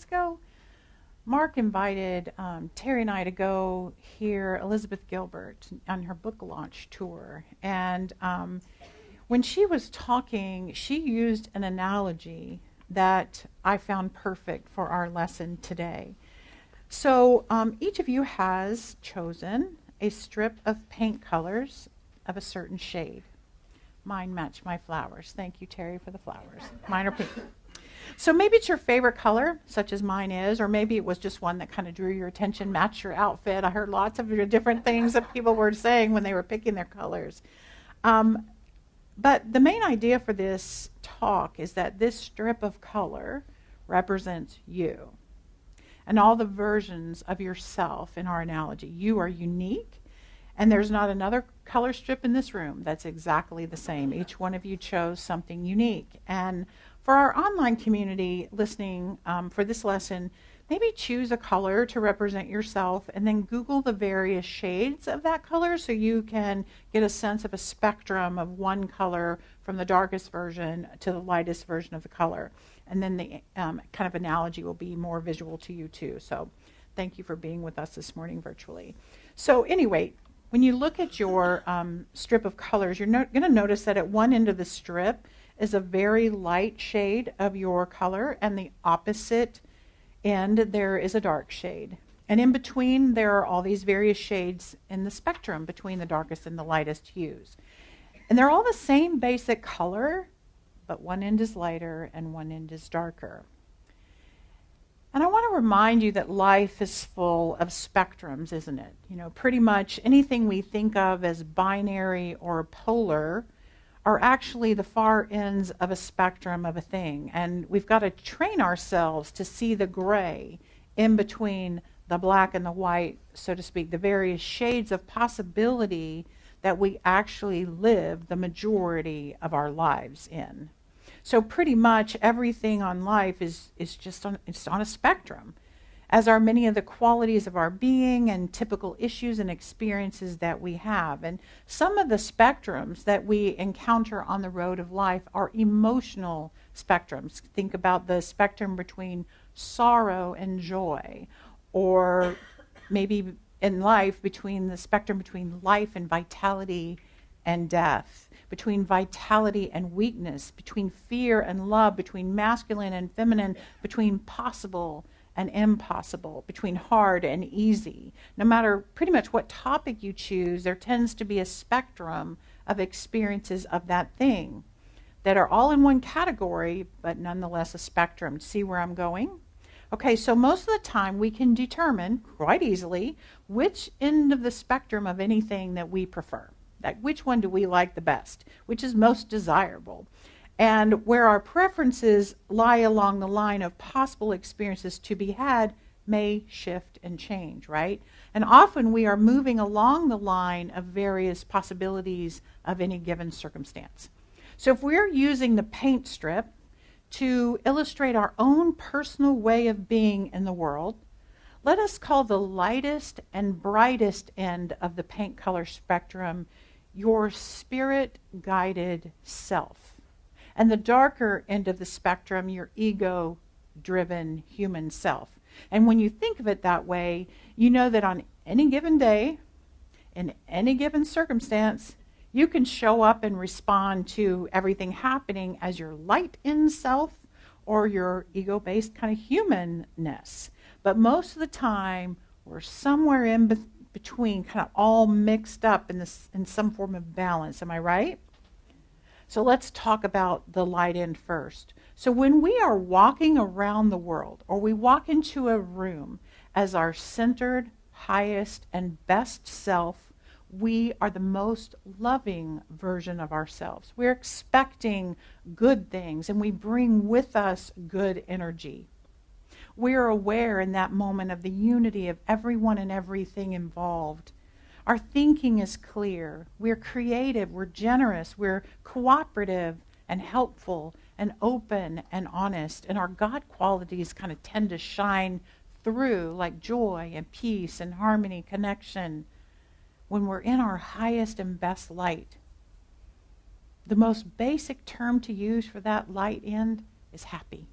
ago, Mark invited Terry and I to go hear Elizabeth Gilbert on her book launch tour. And when she was talking, she used an analogy that I found perfect for our lesson today. So each of you has chosen a strip of paint colors of a certain shade. Mine match my flowers. Thank you, Terry, for the flowers. Mine are pink. So maybe it's your favorite color, such as mine is, or maybe it was just one that kind of drew your attention, matched your outfit. I heard lots of different things that people were saying when they were picking their colors. But the main idea for this talk is that this strip of color represents you and all the versions of yourself in our analogy. You are unique, and there's not another color strip in this room that's exactly the same. Each one of you chose something unique. And for our online community listening for this lesson, maybe choose a color to represent yourself and then Google the various shades of that color so you can get a sense of a spectrum of one color from the darkest version to the lightest version of the color. And then the kind of analogy will be more visual to you too. So thank you for being with us this morning virtually. So anyway, when you look at your strip of colors, you're going to notice that at one end of the strip is a very light shade of your color, and the opposite end there is a dark shade. And in between there are all these various shades in the spectrum between the darkest and the lightest hues. And they're all the same basic color, but one end is lighter and one end is darker. And I want to remind you that life is full of spectrums, isn't it? You know, pretty much anything we think of as binary or polar are actually the far ends of a spectrum of a thing. And we've got to train ourselves to see the gray in between the black and the white, so to speak, the various shades of possibility that we actually live the majority of our lives in. So pretty much everything on life is just on a spectrum, as are many of the qualities of our being and typical issues and experiences that we have. And some of the spectrums that we encounter on the road of life are emotional spectrums. Think about the spectrum between sorrow and joy, or maybe in life between the spectrum between life and vitality and death, between vitality and weakness, between fear and love, between masculine and feminine, between possible and impossible, between hard and easy. No matter pretty much what topic you choose, there tends to be a spectrum of experiences of that thing that are all in one category, but nonetheless a spectrum. See where I'm going? Okay, so most of the time we can determine quite easily which end of the spectrum of anything that we prefer. Like which one do we like the best, which is most desirable. And where our preferences lie along the line of possible experiences to be had may shift and change, right? And often we are moving along the line of various possibilities of any given circumstance. So if we're using the paint strip to illustrate our own personal way of being in the world, let us call the lightest and brightest end of the paint color spectrum your spirit-guided self. And the darker end of the spectrum, your ego-driven human self. And when you think of it that way, you know that on any given day, in any given circumstance, you can show up and respond to everything happening as your light-end self or your ego-based kind of humanness. But most of the time, we're somewhere in between, kind of all mixed up in some form of balance. Am I right? So let's talk about the light end first. So when we are walking around the world, or we walk into a room as our centered, highest, and best self, we are the most loving version of ourselves. We're expecting good things, and we bring with us good energy. We're aware in that moment of the unity of everyone and everything involved. Our thinking is clear. We're creative. We're generous. We're cooperative and helpful and open and honest. And our God qualities kind of tend to shine through, like joy and peace and harmony, connection, when we're in our highest and best light. The most basic term to use for that light end is happy.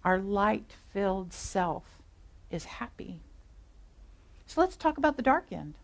our light-filled self is happy. So let's talk about the dark end.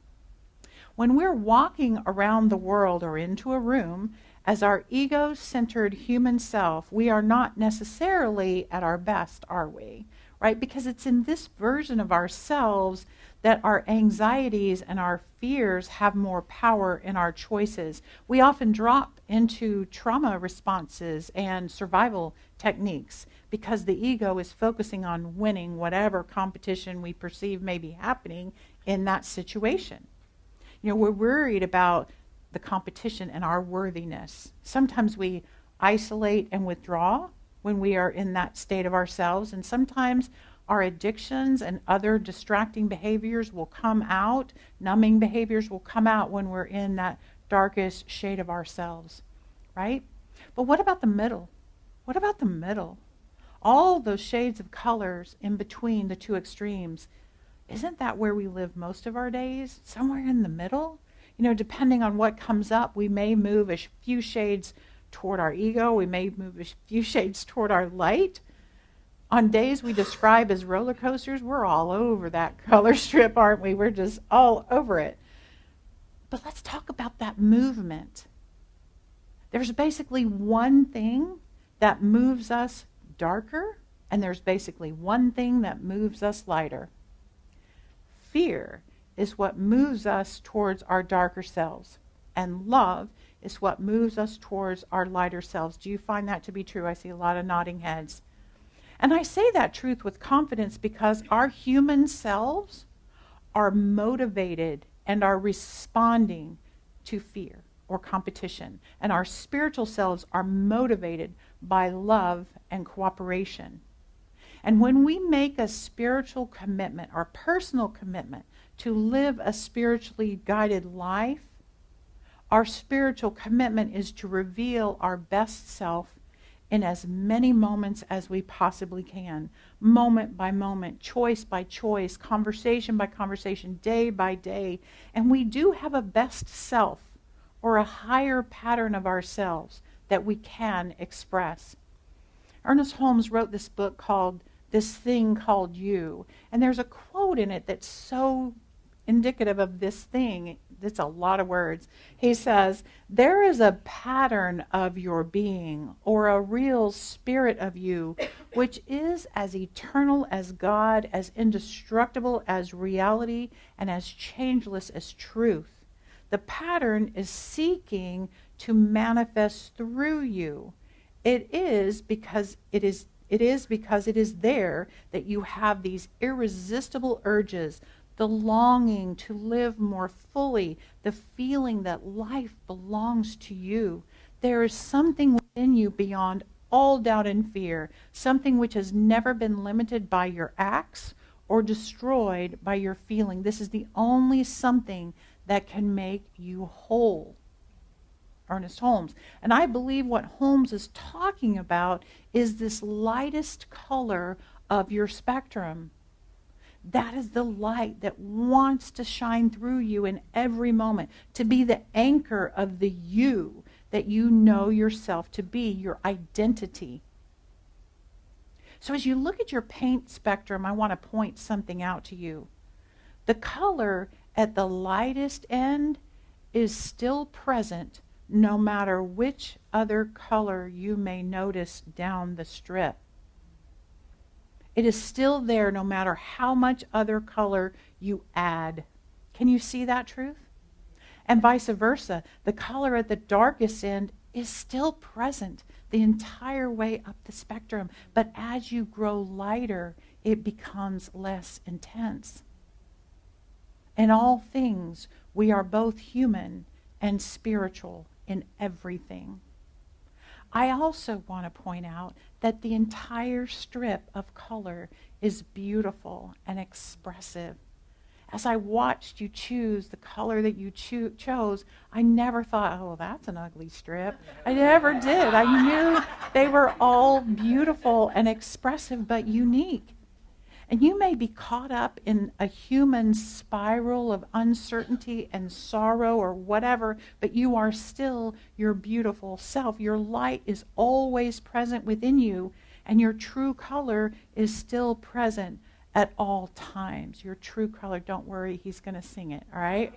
When we're walking around the world or into a room as our ego-centered human self, we are not necessarily at our best, are we? Right? Because it's in this version of ourselves that our anxieties and our fears have more power in our choices. We often drop into trauma responses and survival techniques because the ego is focusing on winning whatever competition we perceive may be happening in that situation. We're worried about the competition and our worthiness. Sometimes we isolate and withdraw when we are in that state of ourselves, and sometimes our addictions and other distracting behaviors will come out, numbing behaviors will come out when we're in that darkest shade of ourselves, right? But what about the middle? What about the middle? All those shades of colors in between the two extremes. Isn't that where we live most of our days? Somewhere in the middle? Depending on what comes up, we may move a few shades toward our ego. We may move a few shades toward our light. On days we describe as roller coasters, we're all over that color strip, aren't we? We're just all over it. But let's talk about that movement. There's basically one thing that moves us darker, and there's basically one thing that moves us lighter. Fear is what moves us towards our darker selves, and love is what moves us towards our lighter selves. Do you find that to be true? I see a lot of nodding heads. And I say that truth with confidence because our human selves are motivated and are responding to fear or competition, and our spiritual selves are motivated by love and cooperation. And when we make a spiritual commitment or personal commitment to live a spiritually guided life, our spiritual commitment is to reveal our best self in as many moments as we possibly can, moment by moment, choice by choice, conversation by conversation, day by day. And we do have a best self or a higher pattern of ourselves that we can express. Ernest Holmes wrote this book called This Thing Called You, and there's a quote in it that's so indicative of this thing. It's a lot of words. He says, "There is a pattern of your being, or a real spirit of you, which is as eternal as God, as indestructible as reality, and as changeless as truth. The pattern is seeking to manifest through you. It is because it is there that you have these irresistible urges, the longing to live more fully, the feeling that life belongs to you. There is something within you beyond all doubt and fear, something which has never been limited by your acts or destroyed by your feeling. This is the only something that can make you whole." Ernest Holmes. And I believe what Holmes is talking about is this lightest color of your spectrum. That is the light that wants to shine through you in every moment, to be the anchor of the you that you know yourself to be, your identity. So as you look at your paint spectrum, I want to point something out to you. The color at the lightest end is still present no matter which other color you may notice down the strip. It is still there no matter how much other color you add. Can you see that truth? And vice versa, the color at the darkest end is still present the entire way up the spectrum. But as you grow lighter, it becomes less intense. In all things, we are both human and spiritual in everything. I also want to point out that the entire strip of color is beautiful and expressive. As I watched you choose the color that you chose, I never thought, oh, that's an ugly strip. I never did. I knew they were all beautiful and expressive, but unique. And you may be caught up in a human spiral of uncertainty and sorrow or whatever, but you are still your beautiful self. Your light is always present within you, And your true color is still present at all times. Your true color, don't worry, he's going to sing it, all right?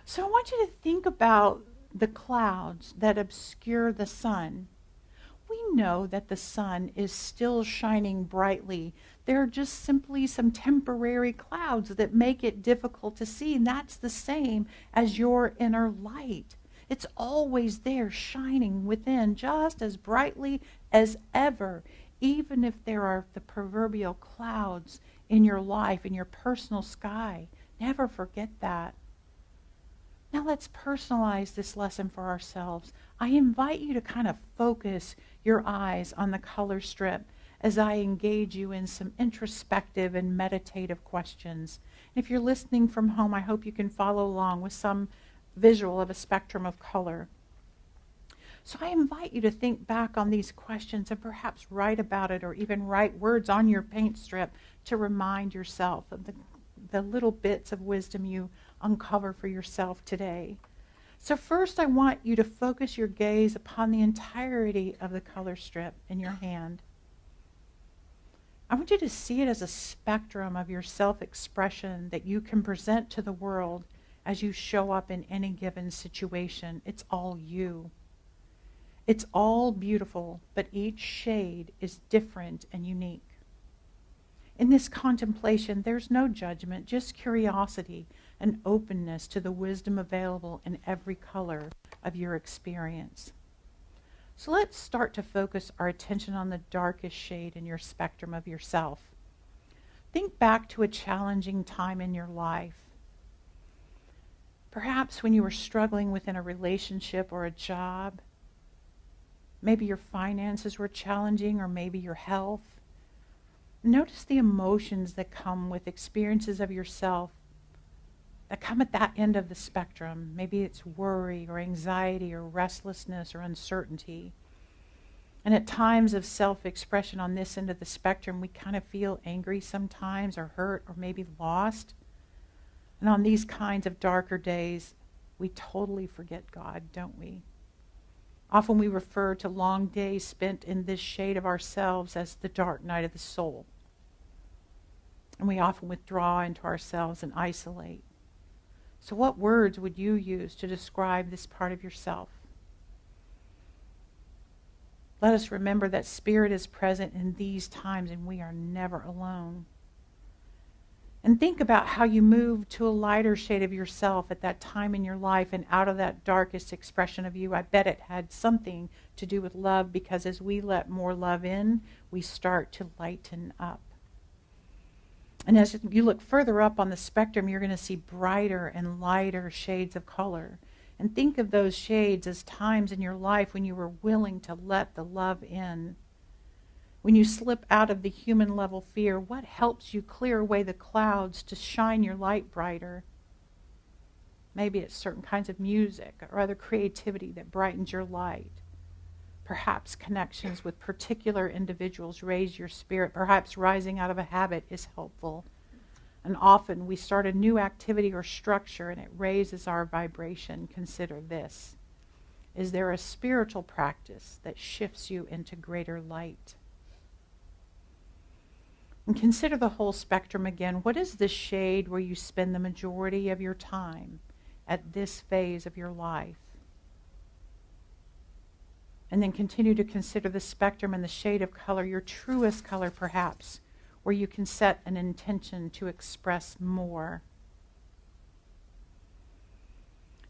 So I want you to think about the clouds that obscure the sun. We know that the sun is still shining brightly. There are just simply some temporary clouds that make it difficult to see, and that's the same as your inner light. It's always there, shining within just as brightly as ever, even if there are the proverbial clouds in your life, in your personal sky. Never forget that. Now let's personalize this lesson for ourselves. I invite you to kind of focus your eyes on the color strip as I engage you in some introspective and meditative questions. And if you're listening from home, I hope you can follow along with some visual of a spectrum of color. So I invite you to think back on these questions and perhaps write about it, or even write words on your paint strip to remind yourself of the little bits of wisdom you uncover for yourself today. So first, I want you to focus your gaze upon the entirety of the color strip in your hand. I want you to see it as a spectrum of your self-expression that you can present to the world as you show up in any given situation. It's all you. It's all beautiful, but each shade is different and unique. In this contemplation, there's no judgment, just curiosity and openness to the wisdom available in every color of your experience. So let's start to focus our attention on the darkest shade in your spectrum of yourself. Think back to a challenging time in your life. Perhaps when you were struggling within a relationship or a job. Maybe your finances were challenging, or maybe your health. Notice the emotions that come with experiences of yourself that come at that end of the spectrum. Maybe it's worry or anxiety or restlessness or uncertainty. And at times of self-expression on this end of the spectrum, we kind of feel angry sometimes, or hurt, or maybe lost. And on these kinds of darker days, we totally forget God, don't we? Often we refer to long days spent in this shade of ourselves as the dark night of the soul. And we often withdraw into ourselves and isolate. So what words would you use to describe this part of yourself? Let us remember that Spirit is present in these times, and we are never alone. And think about how you moved to a lighter shade of yourself at that time in your life, and out of that darkest expression of you. I bet it had something to do with love, because as we let more love in, we start to lighten up. And as you look further up on the spectrum, you're going to see brighter and lighter shades of color. And think of those shades as times in your life when you were willing to let the love in. When you slip out of the human level fear, what helps you clear away the clouds to shine your light brighter? Maybe it's certain kinds of music or other creativity that brightens your light. Perhaps connections with particular individuals raise your spirit. Perhaps rising out of a habit is helpful. And often we start a new activity or structure and it raises our vibration. Consider this. Is there a spiritual practice that shifts you into greater light? And consider the whole spectrum again. What is the shade where you spend the majority of your time at this phase of your life? And then continue to consider the spectrum and the shade of color, your truest color perhaps, where you can set an intention to express more.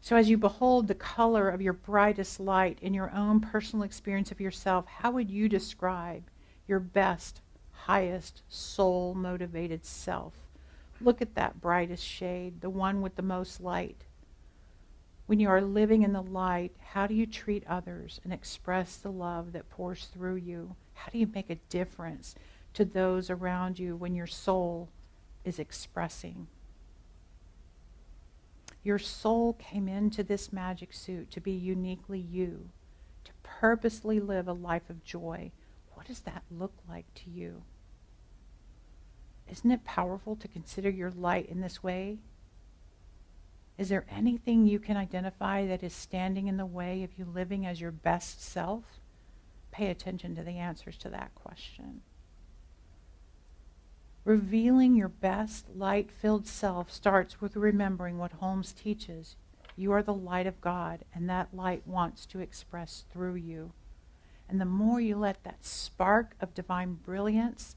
So as you behold the color of your brightest light in your own personal experience of yourself, how would you describe your best, highest, soul-motivated self? Look at that brightest shade, the one with the most light. When you are living in the light, how do you treat others and express the love that pours through you? How do you make a difference to those around you when your soul is expressing? Your soul came into this magic suit to be uniquely you, to purposely live a life of joy. What does that look like to you? Isn't it powerful to consider your light in this way? Is there anything you can identify that is standing in the way of you living as your best self? pay attention to the answers to that question. Revealing your best light-filled self starts with remembering what Holmes teaches. You are the light of God, and that light wants to express through you. And the more you let that spark of divine brilliance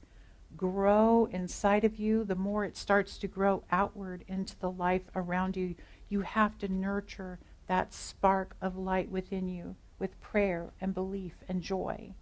grow inside of you, the more it starts to grow outward into the life around you. You have to nurture that spark of light within you with prayer and belief and joy.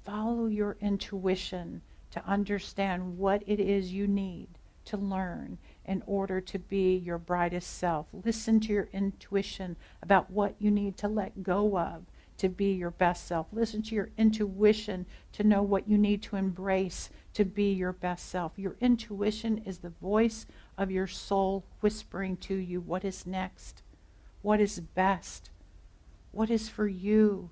Follow your intuition to understand what it is you need to learn in order to be your brightest self. Listen to your intuition about what you need to let go of to be your best self. Listen to your intuition to know what you need to embrace to be your best self. Your intuition is the voice of your soul whispering to you what is next, what is best, what is for you.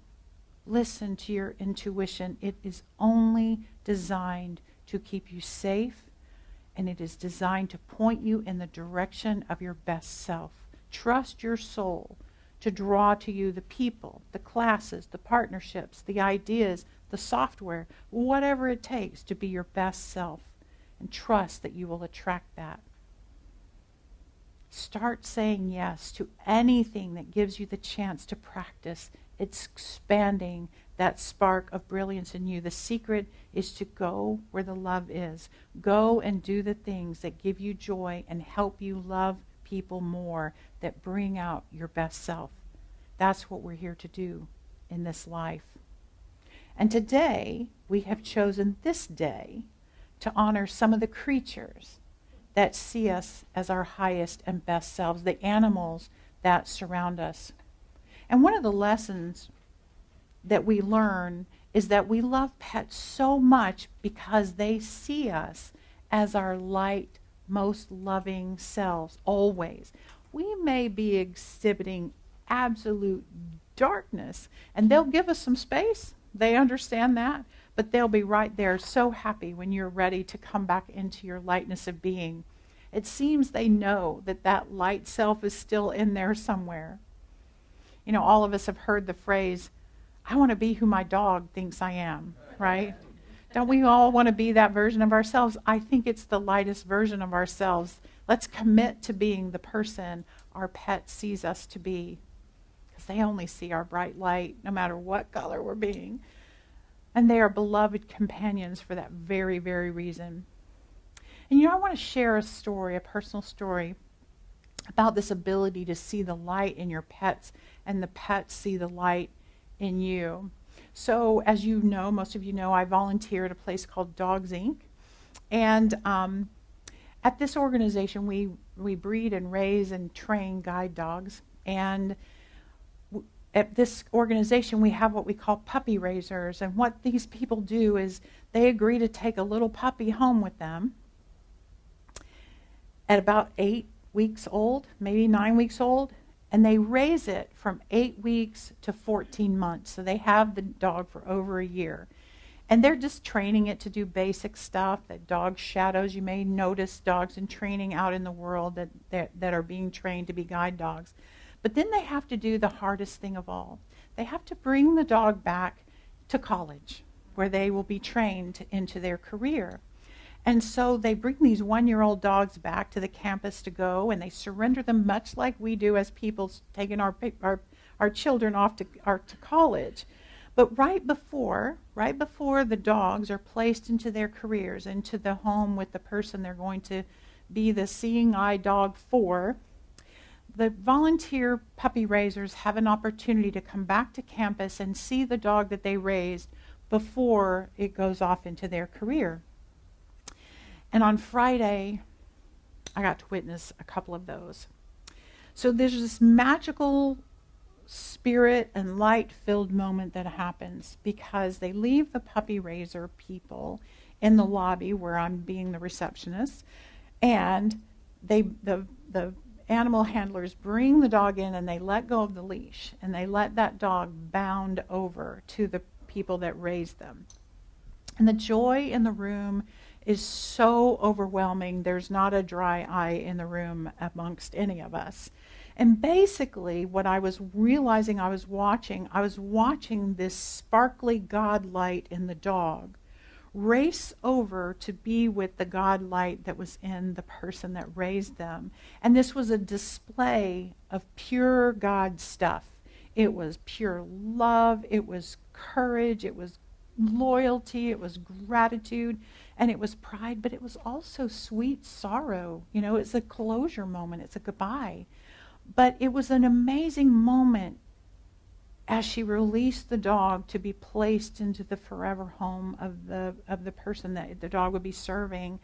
Listen to your intuition. It is only designed to keep you safe, and it is designed to point you in the direction of your best self. Trust your soul to draw to you the people, the classes, the partnerships, the ideas, the software, whatever it takes to be your best self, and trust that you will attract that. Start saying yes to anything that gives you the chance to practice. It's expanding that spark of brilliance in you. The secret is to go where the love is. Go and do the things that give you joy and help you love people more, that bring out your best self. That's what we're here to do in this life. And today, we have chosen this day to honor some of the creatures that see us as our highest and best selves, the animals that surround us. And one of the lessons that we learn is that we love pets so much because they see us as our light, most loving selves, always. We may be exhibiting absolute darkness, and they'll give us some space. They understand that, but they'll be right there, so happy when you're ready to come back into your lightness of being. It seems they know that that light self is still in there somewhere. You know, all of us have heard the phrase, I want to be who my dog thinks I am, right? Don't we all want to be that version of ourselves? I think it's the lightest version of ourselves. Let's commit to being the person our pet sees us to be, because they only see our bright light, no matter what color we're being. And they are beloved companions for that very, very reason. And you know, I want to share a story, a personal story, about this ability to see the light in your pets and the pets see the light in you. So as you know, most of you know, I volunteer at a place called Dogs Inc. And at this organization, we breed and raise and train guide dogs. And at this organization, we have what we call puppy raisers. And what these people do is they agree to take a little puppy home with them at about 8 weeks old, maybe 9 weeks old, and they raise it from 8 weeks to 14 months. So they have the dog for over a year. And they're just training it to do basic stuff, that dog shadows. You may notice dogs in training out in the world that are being trained to be guide dogs. But then they have to do the hardest thing of all. They have to bring the dog back to college, where they will be trained into their career. And so they bring these 1-year-old dogs back to the campus to go, and they surrender them much like we do as people taking our children off to college. But right before the dogs are placed into their careers, into the home with the person they're going to be the seeing eye dog for, the volunteer puppy raisers have an opportunity to come back to campus and see the dog that they raised before it goes off into their career. And on Friday, I got to witness a couple of those. So there's this magical spirit and light-filled moment that happens because they leave the puppy raiser people in the lobby where I'm being the receptionist, and the animal handlers bring the dog in and they let go of the leash and they let that dog bound over to the people that raised them. And the joy in the room is so overwhelming. There's not a dry eye in the room amongst any of us. And basically, what I was realizing I was watching this sparkly God light in the dog race over to be with the God light that was in the person that raised them. And this was a display of pure God stuff. It was pure love, it was courage, it was loyalty, it was gratitude, and it was pride, but it was also sweet sorrow. You know, it's a closure moment, it's a goodbye. But it was an amazing moment as she released the dog to be placed into the forever home of the person that the dog would be serving,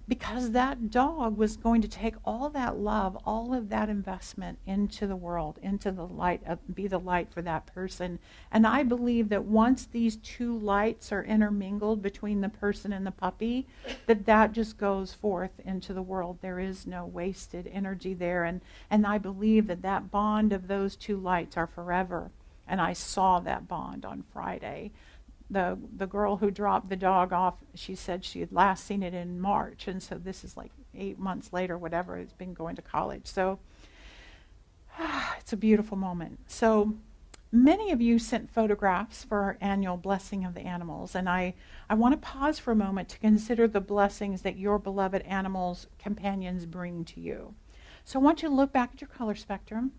because that dog was going to take all that love, all of that investment into the world, into the light, be the light for that person. And I believe that once these two lights are intermingled between the person and the puppy, that just goes forth into the world. There is no wasted energy there. And I believe that bond of those two lights are forever. And I saw that bond on Friday. The girl who dropped the dog off, she said she had last seen it in March, and so this is like 8 months later, whatever. It's been going to college. So it's a beautiful moment. So many of you sent photographs for our annual blessing of the animals, and I want to pause for a moment to consider the blessings that your beloved animals, companions, bring to you. So I want you to look back at your color spectrum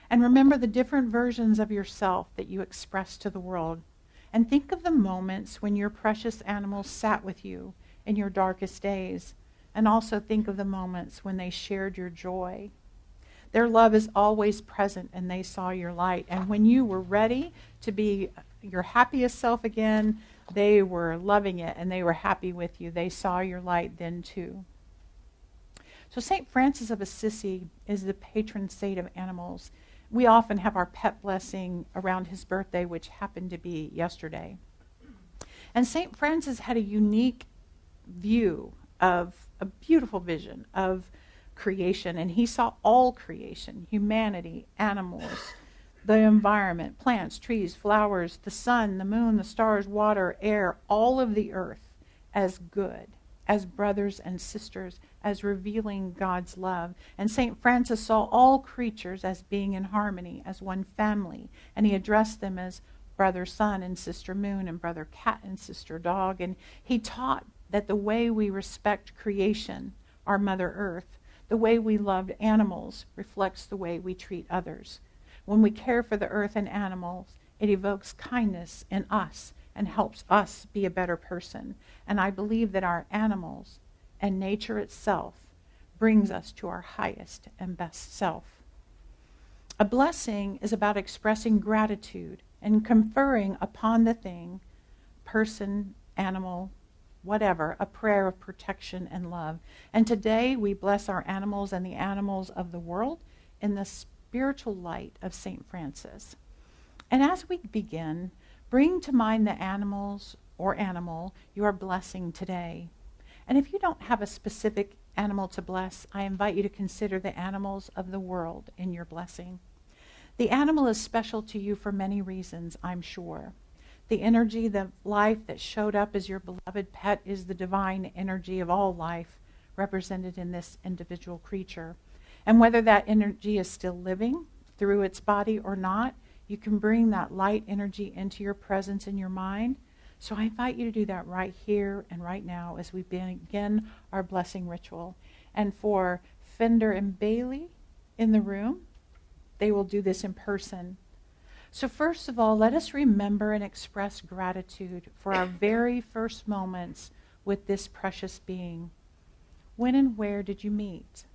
and remember the different versions of yourself that you express to the world. And think of the moments when your precious animals sat with you in your darkest days. And also think of the moments when they shared your joy. Their love is always present, and they saw your light. And when you were ready to be your happiest self again, they were loving it, and they were happy with you. They saw your light then too. So St. Francis of Assisi is the patron saint of animals. We often have our pet blessing around his birthday, which happened to be yesterday. And St. Francis had a unique view of a beautiful vision of creation, and he saw all creation, humanity, animals, the environment, plants, trees, flowers, the sun, the moon, the stars, water, air, all of the earth as good, as brothers and sisters, as revealing God's love. And St. Francis saw all creatures as being in harmony, as one family. And he addressed them as brother sun and sister moon and brother cat and sister dog. And he taught that the way we respect creation, our Mother Earth, the way we loved animals reflects the way we treat others. When we care for the earth and animals, it evokes kindness in us and helps us be a better person. And I believe that our animals and nature itself brings us to our highest and best self. A blessing is about expressing gratitude and conferring upon the thing, person, animal, whatever, a prayer of protection and love. And today we bless our animals and the animals of the world in the spiritual light of St. Francis. And as we begin, bring to mind the animals or animal you are blessing today. And if you don't have a specific animal to bless, I invite you to consider the animals of the world in your blessing. The animal is special to you for many reasons, I'm sure. The energy, the life that showed up as your beloved pet is the divine energy of all life represented in this individual creature. And whether that energy is still living through its body or not, you can bring that light energy into your presence in your mind. So I invite you to do that right here and right now as we begin our blessing ritual. And for Fender and Bailey in the room, they will do this in person. So first of all, let us remember and express gratitude for our very first moments with this precious being. When and where did you meet?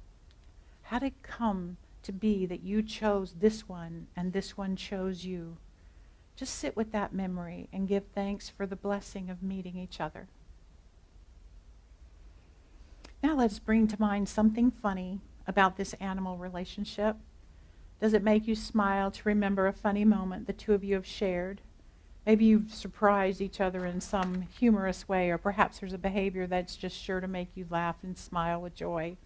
How did it come to be that you chose this one and this one chose you? Just sit with that memory and give thanks for the blessing of meeting each other. Now let's bring to mind something funny about this animal relationship. Does it make you smile to remember a funny moment the two of you have shared? Maybe you've surprised each other in some humorous way, or perhaps there's a behavior that's just sure to make you laugh and smile with joy.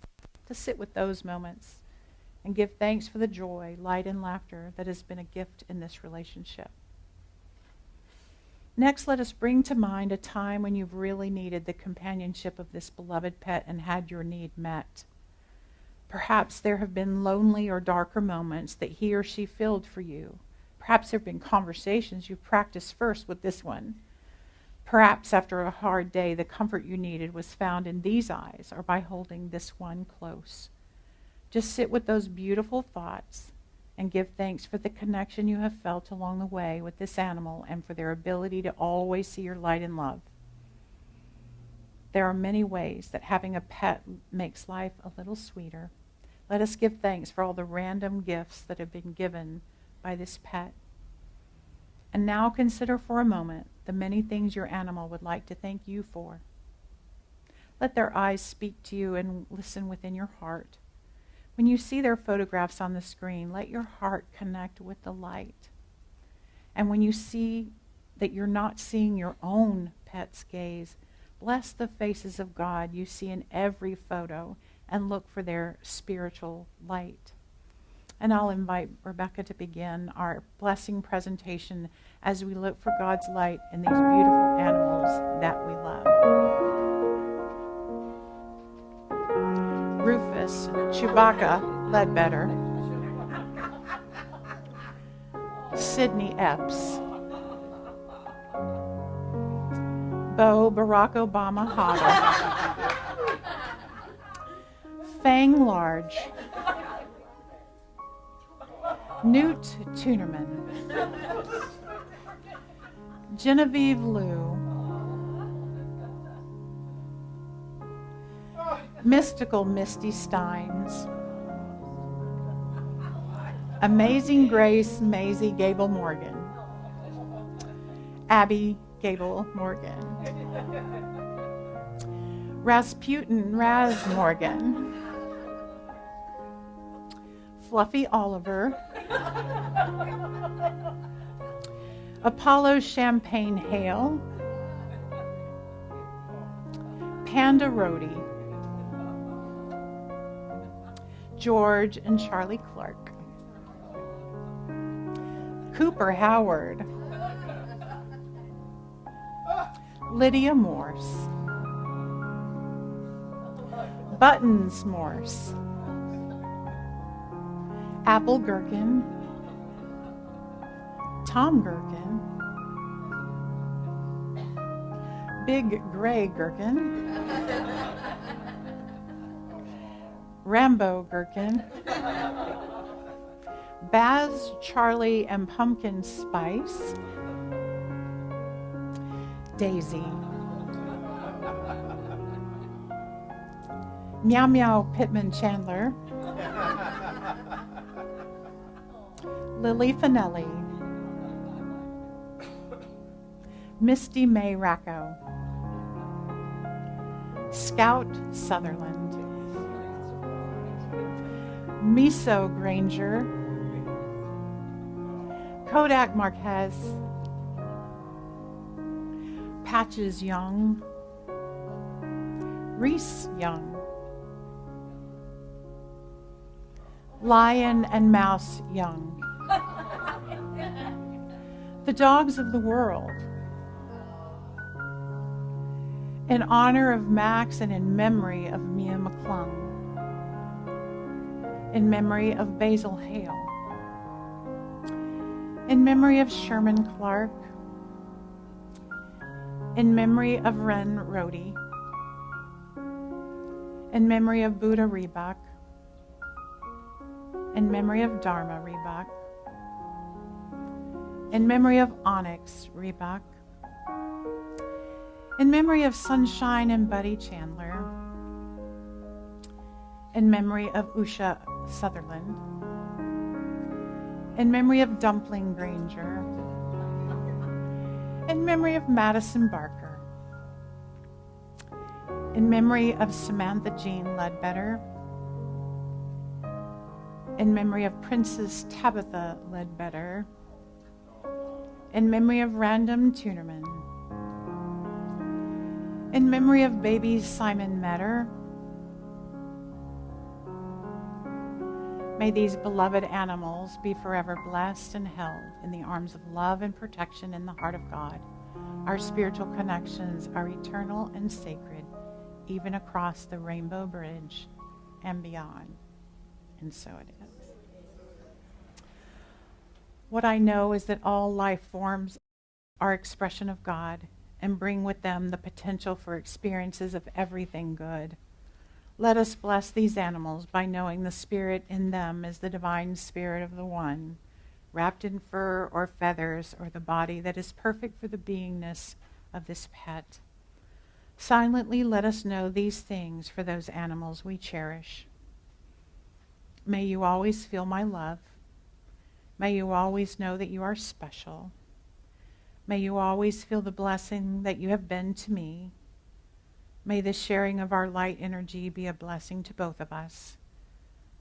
To sit with those moments and give thanks for the joy, light, and laughter that has been a gift in this relationship. Next, let us bring to mind a time when you've really needed the companionship of this beloved pet and had your need met. Perhaps there have been lonely or darker moments that he or she filled for you. Perhaps there have been conversations you practiced first with this one. Perhaps after a hard day, the comfort you needed was found in these eyes or by holding this one close. Just sit with those beautiful thoughts and give thanks for the connection you have felt along the way with this animal and for their ability to always see your light and love. There are many ways that having a pet makes life a little sweeter. Let us give thanks for all the random gifts that have been given by this pet. And now consider for a moment the many things your animal would like to thank you for. Let their eyes speak to you and listen within your heart. When you see their photographs on the screen, let your heart connect with the light. And when you see that you're not seeing your own pet's gaze, bless the faces of God you see in every photo and look for their spiritual light. And I'll invite Rebecca to begin our blessing presentation as we look for God's light in these beautiful animals that we love. Rufus, Chewbacca, Ledbetter, Sydney Epps, Bo, Barack Obama, Hotter, Fang Large, Newt Tunerman, Genevieve Lou, Mystical Misty Steins, Amazing Grace Maisie Gable Morgan, Abby Gable Morgan, Rasputin Raz Morgan, Fluffy Oliver, Apollo Champagne Hale, Panda Rhodey, George and Charlie Clark, Cooper Howard, Lydia Morse, Buttons Morse, Apple Gherkin, Tom Gherkin, Big Gray Gherkin, Rambo Gherkin, Baz, Charlie, and Pumpkin Spice, Daisy, Meow Meow Pittman Chandler, Lily Finelli, Misty May Racco, Scout Sutherland, Miso Granger, Kodak Marquez, Patches Young, Reese Young, Lion and Mouse Young, the dogs of the world. In honor of Max and in memory of Mia McClung, in memory of Basil Hale, in memory of Sherman Clark, in memory of Ren Rhodey, in memory of Buddha Reebok, in memory of Dharma Reebok, in memory of Onyx Reebok, in memory of Sunshine and Buddy Chandler, in memory of Usha Sutherland, in memory of Dumpling Granger, in memory of Madison Barker, in memory of Samantha Jean Ledbetter, in memory of Princess Tabitha Ledbetter, in memory of Random Tunerman, in memory of baby Simon Metter. May these beloved animals be forever blessed and held in the arms of love and protection in the heart of God. Our spiritual connections are eternal and sacred, even across the Rainbow Bridge and beyond. And so it is. What I know is that all life forms are expression of God and bring with them the potential for experiences of everything good. Let us bless these animals by knowing the spirit in them is the divine spirit of the one, wrapped in fur or feathers, or the body that is perfect for the beingness of this pet. Silently let us know these things for those animals we cherish. May you always feel my love. May you always know that you are special. May you always feel the blessing that you have been to me. May the sharing of our light energy be a blessing to both of us.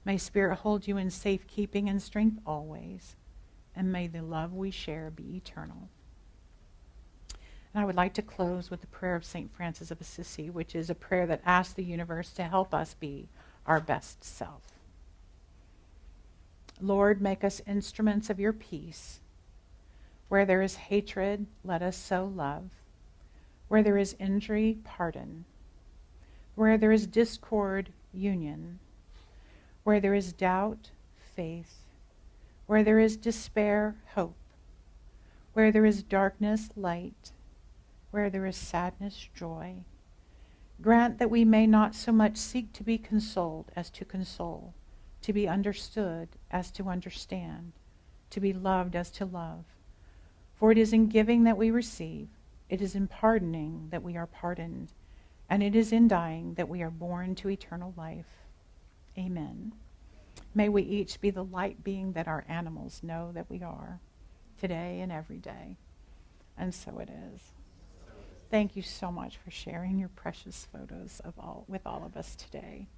May Spirit hold you in safekeeping and strength always. And may the love we share be eternal. And I would like to close with the prayer of St. Francis of Assisi, which is a prayer that asks the universe to help us be our best self. Lord, make us instruments of your peace. Where there is hatred, let us sow love. Where there is injury, pardon. Where there is discord, union. Where there is doubt, faith. Where there is despair, hope. Where there is darkness, light. Where there is sadness, joy. Grant that we may not so much seek to be consoled as to console, to be understood as to understand, to be loved as to love. For it is in giving that we receive, it is in pardoning that we are pardoned, and it is in dying that we are born to eternal life. Amen. May we each be the light being that our animals know that we are, today and every day. And so it is. Thank you so much for sharing your precious photos with all of us today.